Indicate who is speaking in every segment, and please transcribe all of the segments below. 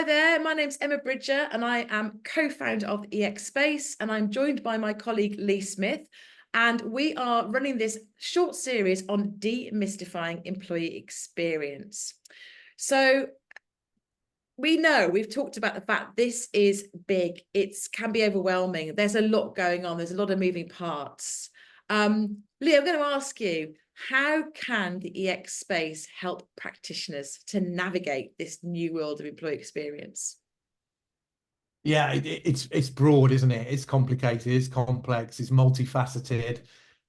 Speaker 1: Hi there, my name's Emma Bridger and I am co-founder of EX Space, and I'm joined by my colleague Lee Smith, and we are running this short series on demystifying employee experience. So we know we've talked about the fact this is big, it can be overwhelming, there's a lot going on, there's a lot of moving parts. Lee, I'm going to ask you, how can the EX space help practitioners to navigate this new world of employee experience?
Speaker 2: Yeah, it's broad, isn't it? It's complicated, it's complex, it's multifaceted.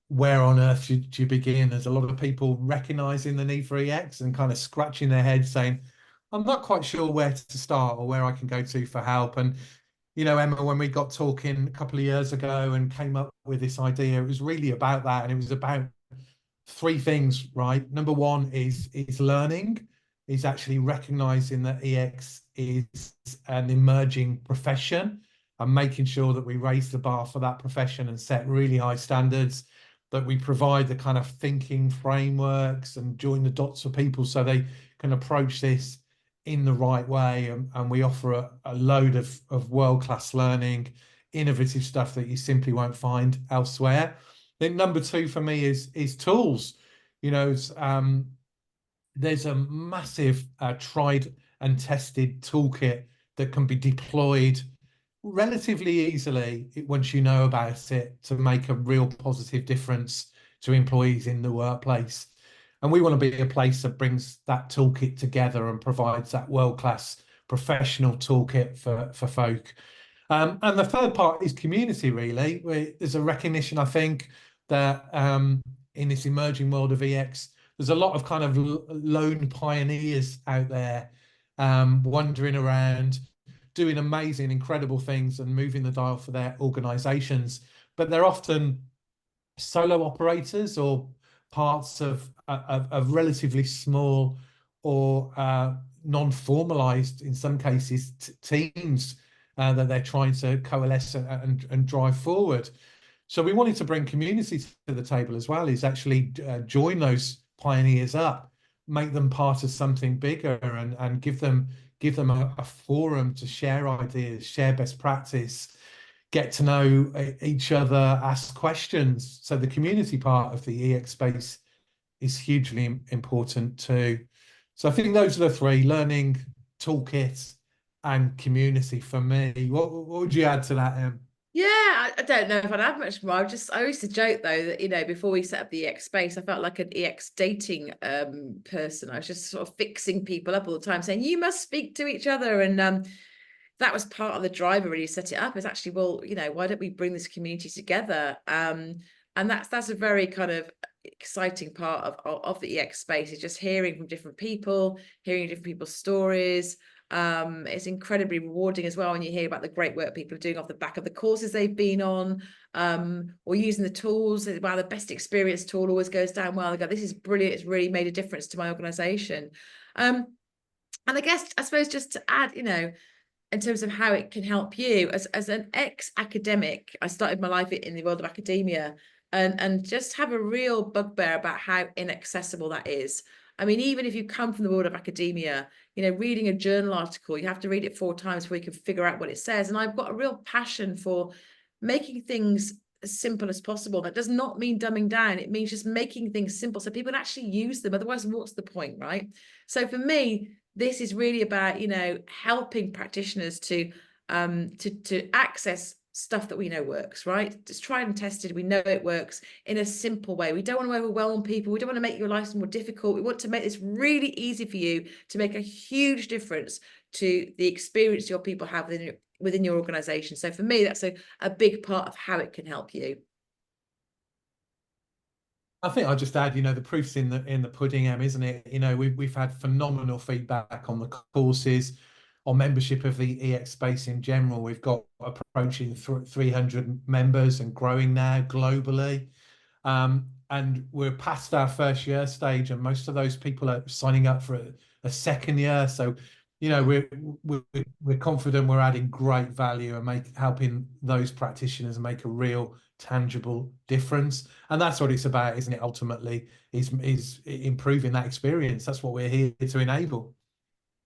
Speaker 2: Where on earth should you begin? There's a lot of people recognizing the need for EX and kind of scratching their head saying, I'm not quite sure where to start or where I can go to for help. And, Emma, when we got talking a couple of years ago and came up with this idea, it was really about that. And it was about three things, right? Number one is learning, is actually recognizing that EX is an emerging profession and making sure that we raise the bar for that profession and set really high standards, that we provide the kind of thinking frameworks and join the dots for people so they can approach this in the right way. And we offer a load of world-class learning, innovative stuff that you simply won't find elsewhere. Then number two for me is tools. There's a massive tried and tested toolkit that can be deployed relatively easily once you know about it to make a real positive difference to employees in the workplace. And we want to be a place that brings that toolkit together and provides that world-class professional toolkit for folk. And the third part is community, really. There's a recognition, I think, that in this emerging world of EX, there's a lot of kind of lone pioneers out there wandering around, doing amazing, incredible things and moving the dial for their organizations. But they're often solo operators or parts of relatively small or non-formalized, in some cases, teams that they're trying to coalesce and drive forward. So we wanted to bring community to the table as well, is actually join those pioneers up, make them part of something bigger, and give them a forum to share ideas, share best practice, get to know each other, ask questions. So the community part of the EX space is hugely important too. So I think those are the three: learning, toolkit, and community for me. What would you add to that, Em?
Speaker 1: Yeah, I don't know if I'd have much more. I used to joke though that, before we set up the EX space, I felt like an EX dating person. I was just sort of fixing people up all the time, saying you must speak to each other. And that was part of the driver really set it up, is actually, well, why don't we bring this community together? And that's a very kind of exciting part of the EX space, is just hearing from different people, hearing different people's stories. It's incredibly rewarding as well when you hear about the great work people are doing off the back of the courses they've been on, or using the tools. Wow, the best experience tool always goes down well. They go, this is brilliant, it's really made a difference to my organization. And I suppose just to add, in terms of how it can help you as an ex-academic, I started my life in the world of academia, and just have a real bugbear about how inaccessible that is. I mean, even if you come from the world of academia, reading a journal article, you have to read it 4 times before you can figure out what it says. And I've got a real passion for making things as simple as possible. That does not mean dumbing down. It means just making things simple so people can actually use them. Otherwise, what's the point, right? So for me, this is really about, helping practitioners to access stuff that we know works, right? It's tried and tested. We know it works in a simple way. We don't want to overwhelm people. We don't want to make your life more difficult. We want to make this really easy for you to make a huge difference to the experience your people have within your organization. So for me, that's a big part of how it can help you.
Speaker 2: I think I'll just add, the proof's in the pudding, Em, isn't it? We've had phenomenal feedback on the courses, on membership of the EX space in general. We've got approaching 300 members and growing now globally. And we're past our first year stage, and most of those people are signing up for a second year. So, we're confident we're adding great value and helping those practitioners make a real tangible difference. And that's what it's about, isn't it? Ultimately, is improving that experience. That's what we're here to enable.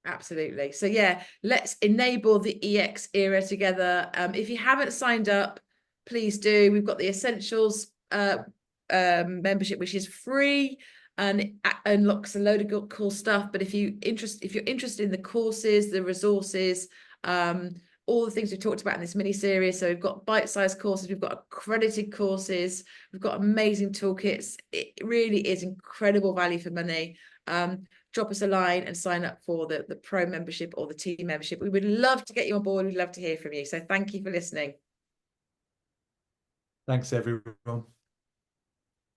Speaker 1: Absolutely. So yeah, let's enable the EX era together. If you haven't signed up, please do. We've got the Essentials membership, which is free and it unlocks a load of cool stuff. But if you're interested in the courses, the resources, all the things we've talked about in this mini series. So we've got bite-sized courses, we've got accredited courses, we've got amazing toolkits. It really is incredible value for money. Drop us a line and sign up for the pro membership or the team membership. We would love to get you on board. We'd love to hear from you. So thank you for listening.
Speaker 2: Thanks, everyone.